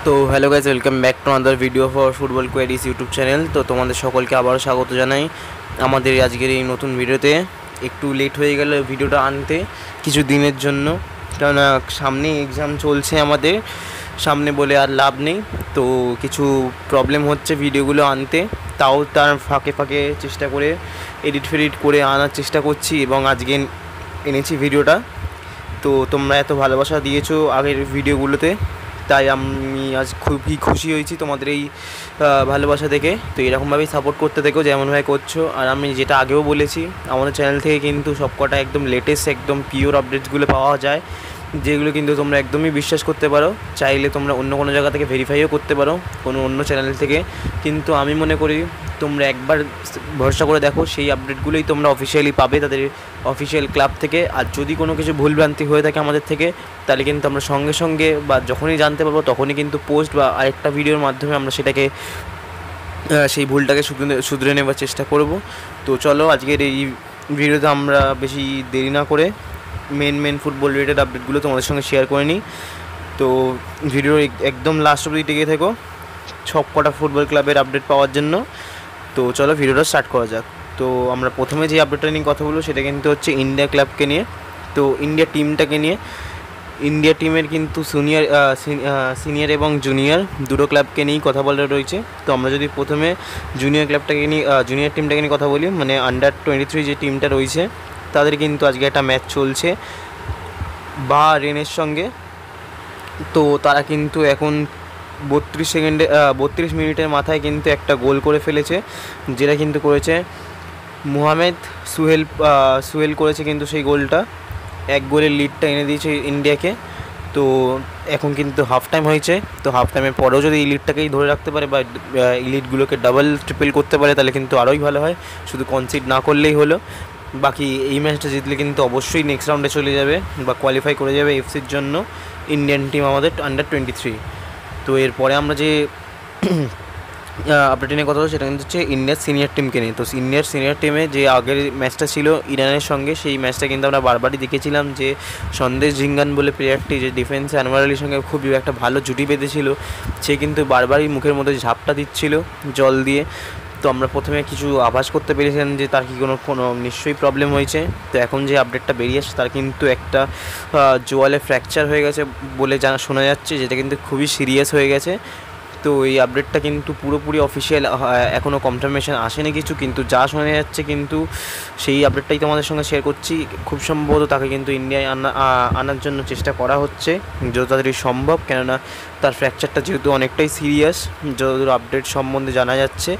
তো hello guys, welcome back to another video for football queries YouTube channel. তো তোমাদের সকলকে আবারও স্বাগত জানাই আমাদের আজকের এই নতুন ভিডিওতে। একটু লেট হয়ে গেল ভিডিওটা আনতে কিছু দিনের জন্য, কেননা সামনে এক্সাম চলছে আমাদের, সামনে বলে আর লাভ নেই। তো কিছু প্রবলেম হচ্ছে ভিডিওগুলো আনতে, তাও তার ফাঁকে ফাঁকে চেষ্টা করে এডিট ফেডিট করে আনার চেষ্টা করছি এবং আজকে এনেছি ভিডিওটা। তো তোমরা এত ভালোবাসা দিয়েছো আগের ভিডিওগুলোতে, তাই আমি আজ খুবই খুশি হয়েছি তোমাদের এই ভালোবাসা দেখে। তো এরকমভাবেই সাপোর্ট করতে থেকো যেমনভাবে করছো। আর আমি যেটা আগেও বলেছি, আমাদের চ্যানেল থেকে কিন্তু সবকটা একদম লেটেস্ট একদম পিওর আপডেটসগুলো পাওয়া যায়, যেগুলো কিন্তু তোমরা একদমই বিশ্বাস করতে পারো। চাইলে তোমরা অন্য কোনো জায়গা থেকে ভেরিফাইও করতে পারো, কোনো অন্য চ্যানেল থেকে, কিন্তু আমি মনে করি তোমরা একবার ভরসা করে দেখো, সেই আপডেটগুলোই তোমরা অফিসিয়ালি পাবে তাদের অফিসিয়াল ক্লাব থেকে। আর যদি কোনো কিছু ভুলভ্রান্তি হয়ে থাকে আমাদের থেকে, তাহলে কিন্তু আমরা সঙ্গে সঙ্গে বা যখনই জানতে পারবো তখনই কিন্তু পোস্ট বা আরেকটা ভিডিওর মাধ্যমে আমরা সেটাকে সেই ভুলটাকে শুধরে নেবার চেষ্টা করব। তো চলো আজকের এই ভিডিওতে আমরা বেশি দেরি না করে মেন ফুটবল রিলেটেড আপডেটগুলো তোমাদের সঙ্গে শেয়ার করে নিই। তো ভিডিওর একদম লাস্ট অবধি টিকে থেকো সব কটা ফুটবল ক্লাবের আপডেট পাওয়ার জন্য। তো চলো ভিডিওটা স্টার্ট করা যাক। তো আমরা প্রথমে যে আপডেটটা নিয়ে কথা বলবো সেটা কিন্তু হচ্ছে ইন্ডিয়া ক্লাবকে নিয়ে। তো ইন্ডিয়া টিমটাকে নিয়ে, ইন্ডিয়া টিমের কিন্তু সিনিয়র এবং জুনিয়র দুটো ক্লাবকে নিয়েই কথা বলা রয়েছে। তো আমরা যদি প্রথমে জুনিয়র ক্লাবটাকে নিয়ে জুনিয়র টিমটাকে নিয়ে কথা বলি, মানে আন্ডার-23 যে টিমটা রয়েছে তাদের কিন্তু আজকে একটা ম্যাচ চলছে বাহরেনের সঙ্গে। তো তারা কিন্তু এখন 32 মিনিটের মাথায় কিন্তু একটা গোল করে ফেলেছে, যেটা কিন্তু করেছে মোহামেদ সুহেল করেছে কিন্তু সেই গোলটা, এক গোলের লিডটা এনে দিয়েছে ইন্ডিয়াকে। তো এখন কিন্তু হাফ টাইম হয়েছে, তো হাফ টাইমের পরেও যদি এই লিডটাকেই ধরে রাখতে পারে বা এই লিডগুলোকে ডাবল ট্রিপল করতে পারে, তাহলে কিন্তু আরোই ভালো হয়, শুধু কনসিড না করলেই হলো। বাকি এই ম্যাচটা জিতলে কিন্তু অবশ্যই নেক্সট রাউন্ডে চলে যাবে বা কোয়ালিফাই করে যাবে এফসির জন্য ইন্ডিয়ান টিম আমাদের আন্ডার-23। তো এরপরে আমরা যে আপডেট নিয়ে কথা হলো সেটা কিন্তু হচ্ছে ইন্ডিয়ার সিনিয়র টিমকে নিয়ে। তো ইন্ডিয়ার সিনিয়র টিমে যে আগের ম্যাচটা ছিল ইরানের সঙ্গে, সেই ম্যাচটা কিন্তু আমরা বারবারই দেখেছিলাম যে সন্দেশ ঝিঙ্গান বলে প্লেয়ারটি, যে ডিফেন্সে আনোয়ার আলীর সঙ্গে খুবই একটা ভালো জুটি বেঁধেছিল, সে কিন্তু বারবারই মুখের মধ্যে ঝাপটা দিচ্ছিল জল দিয়ে। তো আমরা প্রথমে কিছু আভাস করতে পেরেছিলাম যে তার কি কোনো নিশ্চয়ই প্রবলেম হয়েছে। তো এখন যে আপডেটটা বেরিয়ে আসছে তার কিন্তু একটা জোয়ালে ফ্র্যাকচার হয়ে গেছে বলে শোনা যাচ্ছে, যেটা কিন্তু খুবই সিরিয়াস হয়ে গেছে। তো এই আপডেটটা কিন্তু পুরোপুরি অফিসিয়াল, এখনও কনফার্মেশন আসেনি কিছু, কিন্তু যা শোনা যাচ্ছে কিন্তু সেই আপডেটটাই তোমাদের সঙ্গে শেয়ার করছি। খুব সম্ভবত তাকে কিন্তু ইন্ডিয়ায় আনার জন্য চেষ্টা করা হচ্ছে যত তাড়াতাড়ি সম্ভব, কেননা তার ফ্র্যাকচারটা যেহেতু অনেকটাই সিরিয়াস যতদূর আপডেট সম্বন্ধে জানা যাচ্ছে।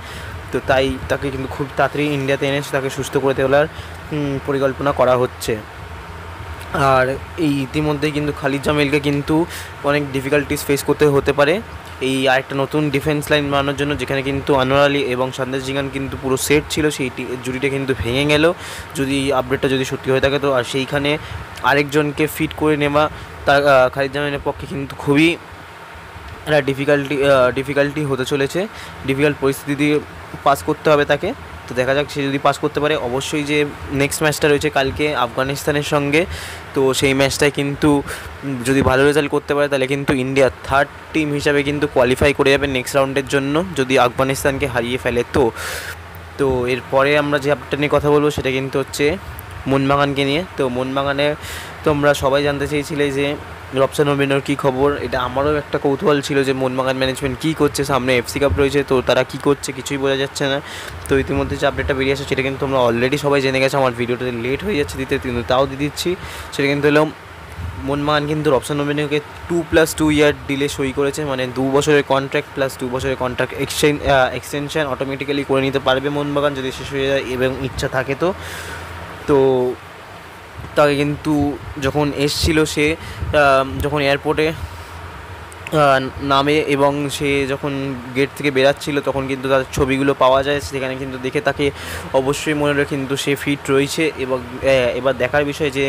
তো তাই তাকে কিন্তু খুব তাড়াতাড়ি ইন্ডিয়াতে এনে তাকে সুস্থ করে তোলার পরিকল্পনা করা হচ্ছে। আর এই ইতিমধ্যেই কিন্তু খালিদ জামিলকে কিন্তু অনেক ডিফিকাল্টিস ফেস করতে হতে পারে এই আরেকটা নতুন ডিফেন্স লাইন বানানোর জন্য, যেখানে কিন্তু আনোয়ার আলী এবং সন্দেশ জিঙ্গান কিন্তু পুরো সেট ছিল, সেই জুটিটা কিন্তু ভেঙে গেল যদি আপডেটটা যদি সত্যি হয়ে থাকে। তো আর সেইখানে আরেকজনকে ফিট করে নেওয়া তার খালিদ জামিলের পক্ষে কিন্তু খুবই একটা ডিফিকাল্টি হতে চলেছে, ডিফিকাল্ট পরিস্থিতি দিয়ে পাস করতে হবে তাকে। তো দেখা যাক সে যদি পাস করতে পারে। অবশ্যই যে নেক্সট ম্যাচটা রয়েছে কালকে আফগানিস্তানের সঙ্গে, তো সেই ম্যাচটায় কিন্তু যদি ভালো রেজাল্ট করতে পারে তাহলে কিন্তু ইন্ডিয়া থার্ড টিম হিসাবে কিন্তু কোয়ালিফাই করে যাবে নেক্সট রাউন্ডের জন্য, যদি আফগানিস্তানকে হারিয়ে ফেলে। তো এরপরে আমরা যে আপডেট নিয়ে কথা বলবো সেটা কিন্তু হচ্ছে মোহনবাগানকে নিয়ে। তো মোহনবাগানে তোমরা সবাই জানতে চেয়েছিলে যে রবসান ওবেনর কী খবর। এটা আমারও একটা কৌতূহল ছিল যে মোহনবাগান ম্যানেজমেন্ট কী করছে, সামনে এফসি কাপ রয়েছে, তো তারা কী করছে কিছুই বোঝা যাচ্ছে না। তো ইতিমধ্যে যে আপডেটটা বেরিয়ে আসে সেটা কিন্তু তোমরা অলরেডি সবাই জেনে গেছো, আমার ভিডিওটা লেট হয়ে যাচ্ছে দিতে, কিন্তু তাও দিয়ে দিচ্ছি। সেটা কিন্তু হলো মোহনবাগান কিন্তু রবসান ওবেনরকে 2+2 ইয়ার ডিলে সই করেছে, মানে 2 বছরের কন্ট্রাক্ট প্লাস 2 বছরের কন্ট্রাক্ট এক্সটেনশন অটোমেটিক্যালি করে নিতে পারবে মোহনবাগান যদি শেষ হয়ে যায় এবং ইচ্ছা থাকে। তো তাকে কিন্তু যখন এসছিল সে যখন এয়ারপোর্টে নামে এবং সে যখন গেট থেকে বেরাচ্ছিল তখন কিন্তু তার ছবিগুলো পাওয়া যায়, সেখানে কিন্তু দেখে তাকে অবশ্যই মনে হয় কিন্তু সে ফিট রয়েছে। এবং এবার দেখার বিষয় যে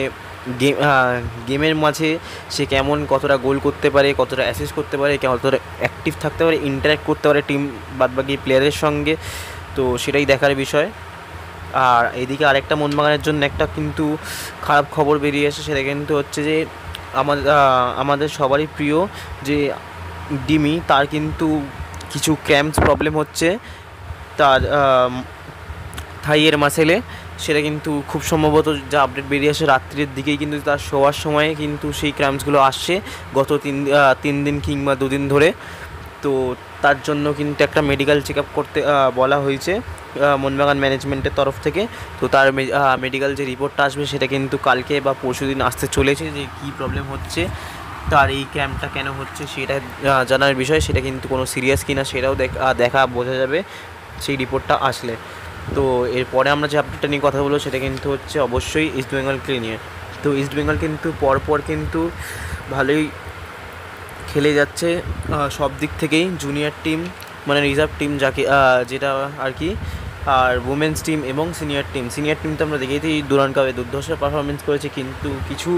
গেমের মাঝে সে কেমন, কতটা গোল করতে পারে, কতটা অ্যাসিস্ট করতে পারে, কতটা অ্যাক্টিভ থাকতে পারে, ইন্টারঅ্যাক্ট করতে পারে টিম বাদবাকি প্লেয়ারের সঙ্গে, তো সেটাই দেখার বিষয়। আর এদিকে আরেকটা মোহনবাগানের জন্য একটা কিন্তু খারাপ খবর বেরিয়ে এসে, সেটা কিন্তু হচ্ছে যে আমাদের সবারই প্রিয় যে ডিমি, তার কিন্তু কিছু ক্র্যাম্পস প্রবলেম হচ্ছে তার থাইয়ের মাসেলে। সেটা কিন্তু খুব সম্ভবত যা আপডেট বেরিয়ে আসে রাত্রির দিকেই কিন্তু তার শোয়ার সময়ে কিন্তু সেই ক্র্যাম্পসগুলো আসছে গত 3 দিন কিংবা 2 দিন ধরে। তো তার জন্য কিন্তু একটা মেডিকেল চেক আপ করতে বলা হয়েছে মোহনবাগান ম্যানেজমেন্টের তরফ থেকে। তো তার মেডিকেল যে রিপোর্টটা আসবে সেটা কিন্তু কালকে বা পরশু দিন আসতে চলেছে, যে কী প্রবলেম হচ্ছে, তার এই ক্যাম্পটা কেন হচ্ছে সেটা জানার বিষয়। সেটা কিন্তু কোনো সিরিয়াস কিনা সেটাও দেখা বোঝা যাবে সেই রিপোর্টটা আসলে। তো এরপরে আমরা যে আপডেটটা নিয়ে কথা বলবো সেটা কিন্তু হচ্ছে অবশ্যই ইস্টবেঙ্গলকে নিয়ে। তো ইস্টবেঙ্গল কিন্তু পরপর কিন্তু ভালোই খেলে যাচ্ছে সব দিক থেকেই, জুনিয়র টিম মানে রিজার্ভ টিম যাকে যেটা আর কি, আর উমেন্স টিম এবং সিনিয়র টিম তো আমরা দেখেছি ডুরান্ড কাপে দুর্ধর্ষ পারফরমেন্স করেছে, কিন্তু কিছু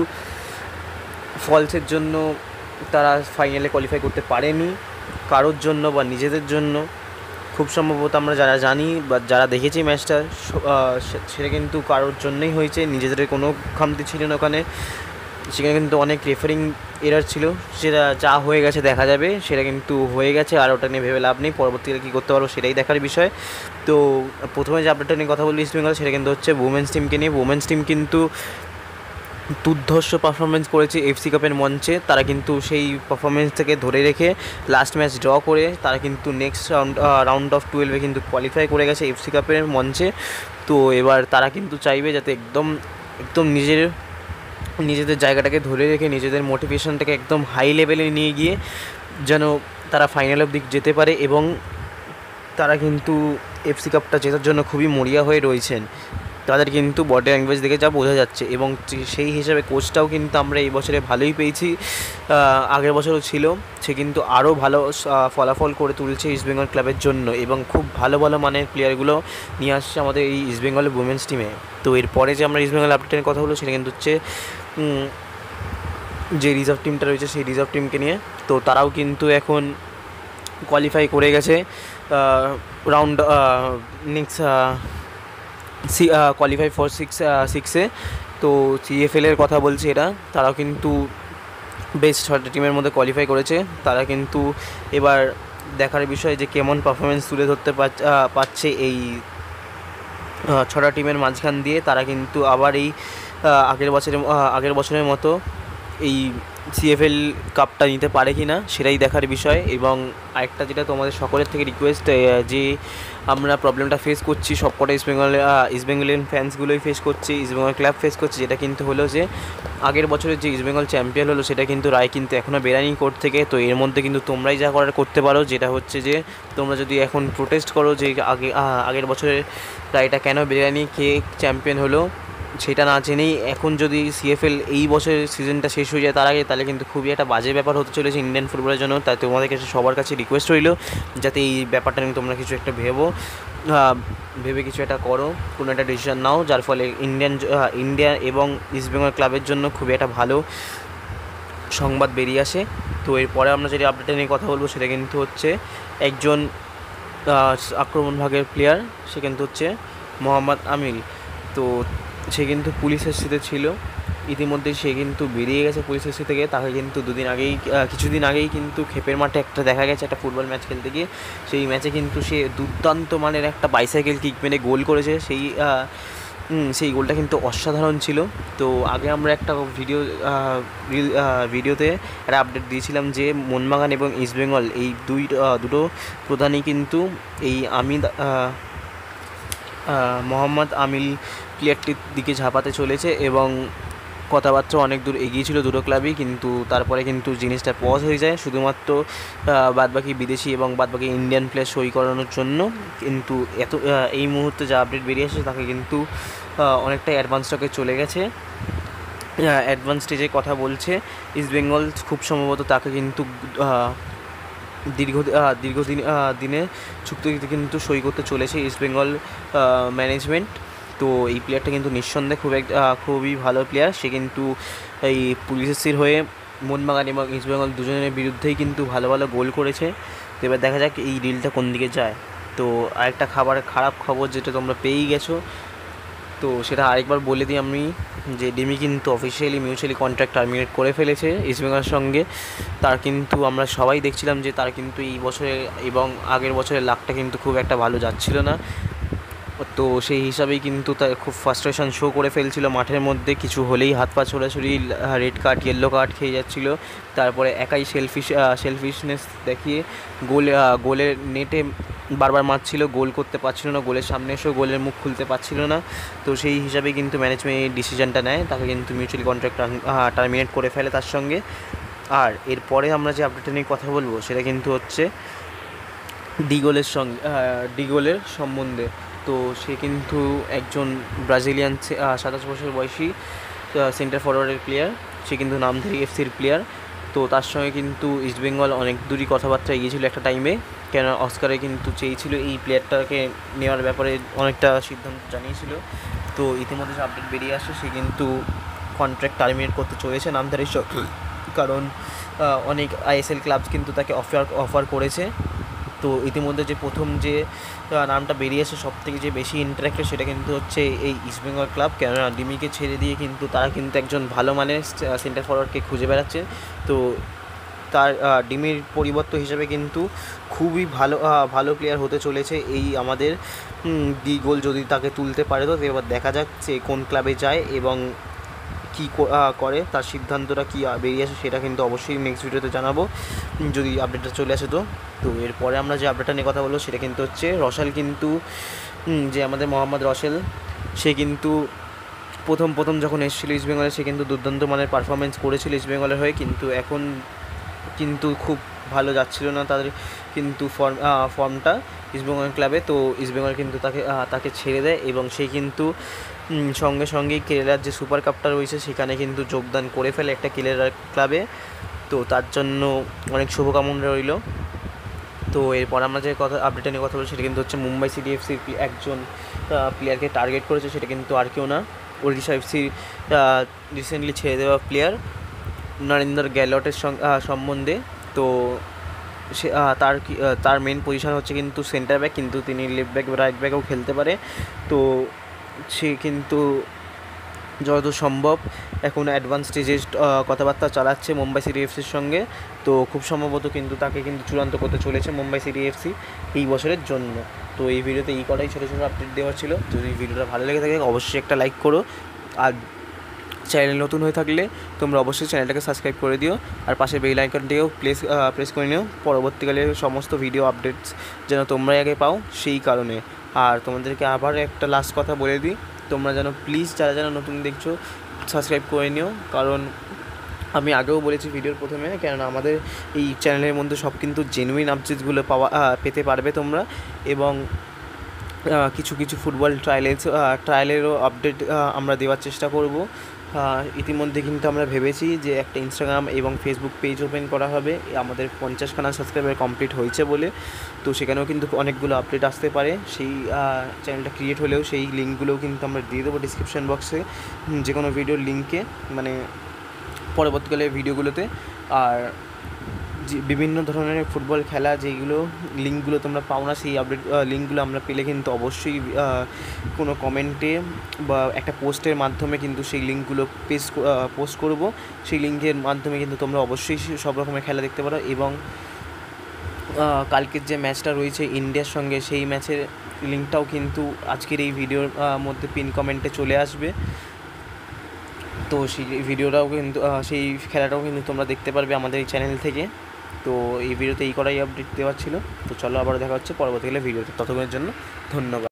ফলসের জন্য তারা ফাইনালে কোয়ালিফাই করতে পারেনি, কারোর জন্য বা নিজেদের জন্য। খুব সম্ভবত আমরা যারা জানি বা যারা দেখেছি ম্যাচটা সেটা কিন্তু কারোর জন্যই হয়েছে, নিজেদের কোনো খামতি ছিল না ওখানে। সেখানে কিন্তু অনেক রেফারিং এরার ছিল, সেটা যা হয়ে গেছে দেখা যাবে, সেটা কিন্তু হয়ে গেছে আর ওটা নিয়ে ভেবে লাভ নেই, পরবর্তীকালে কী করতে পারবো সেটাই দেখার বিষয়। তো প্রথমে যে আপডেটটা নিয়ে কথা বলি ইস্টবেঙ্গল, সেটা কিন্তু হচ্ছে উমেন্স টিমকে নিয়ে। উমেন্স টিম কিন্তু দুর্ধর্ষ পারফরমেন্স করেছে এফসি কাপের মঞ্চে। তারা কিন্তু সেই পারফরমেন্স থেকে ধরে রেখে লাস্ট ম্যাচ ড্র করে তারা কিন্তু নেক্সট রাউন্ড অফ 12 কিন্তু কোয়ালিফাই করে গেছে এফসি কাপের মঞ্চে। তো এবার তারা কিন্তু চাইবে যাতে একদম একদম নিজেদের জায়গাটাকে ধরে রেখে নিজেদের মোটিভেশনটাকে একদম হাই লেভেলে নিয়ে গিয়ে যেন তারা ফাইনাল অবধি যেতে পারে, এবং তারা কিন্তু এফসি কাপটা জেতার জন্য খুবই মরিয়া হয়ে রয়েছেন। তাদের কিন্তু বডি ল্যাঙ্গুয়েজ দেখে যা বোঝা যাচ্ছে, এবং সেই হিসাবে কোচটাও কিন্তু আমরা এই বছরে ভালোই পেয়েছি, আগের বছরও ছিল। সে কিন্তু আরও ভালো ফলাফল করে তুলছে ইস্টবেঙ্গল ক্লাবের জন্য, এবং খুব ভালো ভালো মানের প্লেয়ারগুলো নিয়ে আসছে আমাদের এই ইস্টবেঙ্গলের উমেন্স টিমে। তো এরপরে যে আমরা ইস্টবেঙ্গল আপডেটের কথা বলবো সেটা কিন্তু হচ্ছে যে রিজার্ভ টিমটা রয়েছে সেই রিজার্ভ টিমকে নিয়ে। তো তারাও কিন্তু এখন কোয়ালিফাই করে গেছে রাউন্ড নেক্সট কোয়ালিফাই ফর সিক্সে। তো সিএফএলের কথা বলছি এরা, তারাও কিন্তু বেস্ট 6টা টিমের মধ্যে কোয়ালিফাই করেছে। তারা কিন্তু এবার দেখার বিষয় যে কেমন পারফরমেন্স তুলে ধরতে পারছে এই 6টা টিমের মাঝখান দিয়ে। তারা কিন্তু আবার এই আগের বছরের মতো এই সিএফএল কাপটা নিতে পারে কি না সেটাই দেখার বিষয়। এবং আরেকটা যেটা তোমাদের সকলের থেকে রিকোয়েস্ট, যে আমরা প্রবলেমটা ফেস করছি সবকটা ইস্টবেঙ্গলিয়ান ফ্যান্সগুলোই ফেস করছি, ইস্টবেঙ্গল ক্লাব ফেস করছে, যেটা কিন্তু হলো যে আগের বছরের যে ইস্টবেঙ্গল চ্যাম্পিয়ন হলো সেটা কিন্তু রায় কিন্তু এখনও বেরানি কোর্ট থেকে। তো এর মধ্যে কিন্তু তোমরাই যা করার করতে পারো, যেটা হচ্ছে যে তোমরা যদি এখন প্রোটেস্ট করো যে আগের বছরের রায়টা কেন বেরানি, কে চ্যাম্পিয়ন হলো সেটা না জেনেই এখন যদি সিএফএল এই বছরের সিজনটা শেষ হয়ে যায় তার আগে, তাহলে কিন্তু খুবই একটা বাজে ব্যাপার হতে চলেছে ইন্ডিয়ান ফুটবলের জন্য। তাই তোমাদের কাছে সবার কাছে রিকোয়েস্ট রইল যাতে এই ব্যাপারটা নিয়ে তোমরা কিছু একটা ভেবে কিছু একটা করো, কোনো একটা ডিসিশন নাও, যার ফলে ইন্ডিয়া এবং ইস্টবেঙ্গল ক্লাবের জন্য খুবই একটা ভালো সংবাদ বেরিয়ে আসে। তো এরপরে আমরা যেটা আপডেটটা নিয়ে কথা বলবো সেটা কিন্তু হচ্ছে একজন আক্রমণ ভাগের প্লেয়ার, সে কিন্তু হচ্ছে মোহাম্মদ আমিল। তো সে কিন্তু পুলিশের সাথে ছিল, ইতিমধ্যেই সে কিন্তু বেরিয়ে গেছে পুলিশের সাথে থেকে। তাকে কিন্তু কিছুদিন আগেই কিন্তু ক্ষেপের মাঠে একটা দেখা গেছে একটা ফুটবল ম্যাচ খেলতে গিয়ে, সেই ম্যাচে কিন্তু সে দুর্দান্ত মানের একটা বাইসাইকেল কিক মেরে গোল করেছে। সেই গোলটা কিন্তু অসাধারণ ছিল। তো আগে আমরা একটা ভিডিওতে একটা আপডেট দিয়েছিলাম যে মোহনবাগান এবং ইস্টবেঙ্গল এই দুটো প্রধানই কিন্তু এই মোহাম্মদ আমিল প্লেয়ারটির দিকে ঝাঁপাতে চলেছে, এবং কথাবার্তা অনেক দূর এগিয়েছিল দুটো ক্লাবই, কিন্তু তারপরে কিন্তু জিনিসটা পজ হয়ে যায় শুধুমাত্র বাদবাকি বিদেশি এবং বাদবাকি ইন্ডিয়ান প্লেয়ার সই করানোর জন্য। কিন্তু এই মুহূর্তে যা আপডেট বেরিয়ে আসে তাকে কিন্তু অনেকটাই অ্যাডভান্স স্টকে চলে গেছে, অ্যাডভান্স স্টেজে কথা বলছে ইস্টবেঙ্গল। খুব সম্ভবত তাকে কিন্তু দিনে চুক্তিতে কিন্তু সই করতে চলেছে ইস্টবেঙ্গল ম্যানেজমেন্ট। তো এই প্লেয়ারটা কিন্তু নিঃসন্দেহে খুবই ভালো প্লেয়ার। সে কিন্তু এই পুলিশের হয়ে মোহনবাগান এবং ইস্টবেঙ্গল দুজনের বিরুদ্ধেই কিন্তু ভালো ভালো গোল করেছে। তো এবার দেখা যাক এই ডিলটা কোন দিকে যায়। তো আরেকটা খারাপ খবর যেটা তোমরা পেয়েই গেছো, তো সেটা আরেকবার বলে দিই আমি, যে ডিমি কিন্তু অফিসিয়ালি মিউচুয়ালি কন্ট্রাক্ট টার্মিনেট করে ফেলেছে ইস্টবেঙ্গলের সঙ্গে। তার কিন্তু আমরা সবাই দেখছিলাম যে তার কিন্তু এই বছরে এবং আগের বছরের লাকটা কিন্তু খুব একটা ভালো যাচ্ছিল না। তো সেই হিসাবেই কিন্তু তার খুব ফ্রাস্ট্রেশন শো করে ফেলছিল মাঠের মধ্যে, কিছু হলেই হাত পা ছোড়াছুড়ি, রেড কার্ড ইয়েলো কার্ড খেয়ে যাচ্ছিলো। তারপরে একাই সেলফিশনেস দেখিয়ে গোলের নেটে বারবার মারছিল, গোল করতে পারছিল না, গোলের সামনে এসেও গোলের মুখ খুলতে পারছিল না। তো সেই হিসাবে কিন্তু ম্যানেজমেন্ট এই ডিসিশনটা নেয়, তাকে কিন্তু মিউচুয়ালি কন্ট্রাক্ট টার্মিনেট করে ফেলে তার সঙ্গে। আর এরপরে আমরা যে আপডেটটা নিয়ে কথা বলবো সেটা কিন্তু হচ্ছে ডিগোলের সম্বন্ধে। তো সে কিন্তু একজন ব্রাজিলিয়ান 27 বছর বয়সী সেন্টার ফরওয়ার্ডের প্লেয়ার, সে কিন্তু নামধারী এফসির প্লেয়ার। তো তার সঙ্গে কিন্তু ইস্টবেঙ্গল অনেক দূরই কথাবার্তা এগিয়েছিল একটা টাইমে, কেন অস্কারে কিন্তু চেয়েছিল এই প্লেয়ারটাকে নেওয়ার ব্যাপারে, অনেকটা সিদ্ধান্ত জানিয়েছিল। তো ইতিমধ্যে যে আপডেট বেরিয়ে আসে, সে কিন্তু কন্ট্রাক্ট টার্মিনেট করতে চলেছে নামধারী, কারণ অনেক আইএসএল ক্লাবস কিন্তু তাকে অফার করেছে। তো ইতিমধ্যে যে প্রথম যে নামটা বেরিয়েছে সব থেকে যে বেশি ইন্টারেক্টেড, সেটা কিন্তু হচ্ছে এই ইস্টবেঙ্গল ক্লাব, কেননা ডিমিকে ছেড়ে দিয়ে কিন্তু তারা কিন্তু একজন ভালো মানের সেন্টার ফরওয়ার্ডকে খুঁজে বেড়াচ্ছে। তো তার ডিমির পরিবর্তন হিসেবে কিন্তু খুবই ভালো প্লেয়ার হতে চলেছে এই আমাদের গোল, যদি তাকে তুলতে পারে। তো এবার দেখা যাক সে কোন ক্লাবে যায় এবং কী করে, তার সিদ্ধান্তটা কী বেরিয়ে আসে সেটা কিন্তু অবশ্যই নেক্সট ভিডিওতে জানাবো, যদি আপডেটটা চলে আসে। তো এরপরে আমরা যে আপডেটটা নিয়ে কথা বলবো সেটা কিন্তু হচ্ছে রসেল, কিন্তু যে আমাদের মোহাম্মদ রসেল, সে কিন্তু প্রথম যখন এসেছিলো ইস্টবেঙ্গলে সে কিন্তু দুর্দান্ত মানের পারফরমেন্স করেছিল ইস্টবেঙ্গলের হয়ে, কিন্তু এখন কিন্তু খুব ভালো যাচ্ছিল না তাদের কিন্তু ফর্মটা ইস্টবেঙ্গল ক্লাবে। তো ইস্টবেঙ্গল কিন্তু তাকে ছেড়ে দেয় এবং সে কিন্তু সঙ্গে সঙ্গেই কেরালার যে সুপার কাপটা রয়েছে সেখানে কিন্তু যোগদান করে ফেলে একটা কেরালার ক্লাবে। তো তার জন্য অনেক শুভকামনা রইল। তো এরপর আমরা যে আপডেটটা নিয়ে কথা বলছি সেটা কিন্তু হচ্ছে মুম্বাই সিটি এফসির একজন প্লেয়ারকে টার্গেট করেছে, সেটা কিন্তু আর কেউ না, ওড়িশা এফসির রিসেন্টলি ছেড়ে দেওয়া প্লেয়ার নরেন্দ্র গ্যালটের সম্বন্ধে। তো সে তার মেন পজিশন হচ্ছে কিন্তু সেন্টার ব্যাক, কিন্তু তিনি লেফট ব্যাক রাইট ব্যাকেও খেলতে পারে। তো সে কিন্তু যতদূর সম্ভব এখন অ্যাডভান্স স্টেজে কথাবার্তা চালাচ্ছে মুম্বাই সিটি এফসির সঙ্গে। তো খুব সম্ভবত কিন্তু তাকে কিন্তু চূড়ান্ত করতে চলেছে মুম্বাই সিটি এফসি এই বছরের জন্য। তো এই ভিডিওতে এই কটাই ছোটো ছোটো আপডেট দেওয়ার ছিল। যদি ভিডিওটা ভালো লেগে থাকে অবশ্যই একটা লাইক করো, আর চ্যানেল নতুন হয়ে থাকলে তোমরা অবশ্যই চ্যানেলটাকে সাবস্ক্রাইব করে দিও, আর পাশে বেল আইকনটিও প্রেস করে নিও পরবর্তীকালে সমস্ত ভিডিও আপডেটস যেন তোমরাই আগে পাও সেই কারণে। আর তোমাদেরকে আবার একটা লাস্ট কথা বলে দিই, তোমরা যেন প্লিজ যারা নতুন দেখছো সাবস্ক্রাইব করে নিও, কারণ আমি আগেও বলেছি ভিডিওর প্রথমে, কেননা আমাদের এই চ্যানেলের মধ্যে সব কিন্তু জেনুইন আপডেটসগুলো পেতে পারবে তোমরা। এবং কিছু ফুটবল ট্রায়ালেরও আপডেট আমরা দেওয়ার চেষ্টা করব। ইতিমধ্যে কিন্তু আমরা ভেবেছি যে একটা ইনস্টাগ্রাম এবং ফেসবুক পেজ ওপেন করা হবে, আমাদের 50খানা সাবস্ক্রাইবার কমপ্লিট হয়েছে বলে। তো সেখানেও কিন্তু অনেকগুলো আপডেট আসতে পারে, সেই চ্যানেলটা ক্রিয়েট হলেও সেই লিঙ্কগুলোও কিন্তু আমরা দিয়ে দেবো ডিসক্রিপশন বক্সে, যে কোনো ভিডিওর লিঙ্কে, মানে পরবর্তীকালে ভিডিওগুলোতে। আর যে বিভিন্ন ধরনের ফুটবল খেলা যেগুলো লিঙ্কগুলো তোমরা পাও না, সেই আপডেট লিঙ্কগুলো আমরা পেলে কিন্তু অবশ্যই কোনো কমেন্টে বা একটা পোস্টের মাধ্যমে কিন্তু সেই লিঙ্কগুলো পোস্ট করব। সেই লিঙ্কের মাধ্যমে কিন্তু তোমরা অবশ্যই সব রকমের খেলা দেখতে পারো। এবং কালকের যে ম্যাচটা রয়েছে ইন্ডিয়ার সঙ্গে, সেই ম্যাচের লিঙ্কটাও কিন্তু আজকের এই ভিডিওর মধ্যে পিন কমেন্টে চলে আসবে। তো সেই ভিডিওটাও কিন্তু সেই খেলাটাও কিন্তু তোমরা দেখতে পারবে আমাদের এই চ্যানেল থেকে। তো এই ভিডিওতে এই করাই আপডেট দেওয়ার ছিল। তো চলো আবার দেখা হচ্ছে পরবর্তীকালে ভিডিওতে, ততক্ষণের জন্য ধন্যবাদ।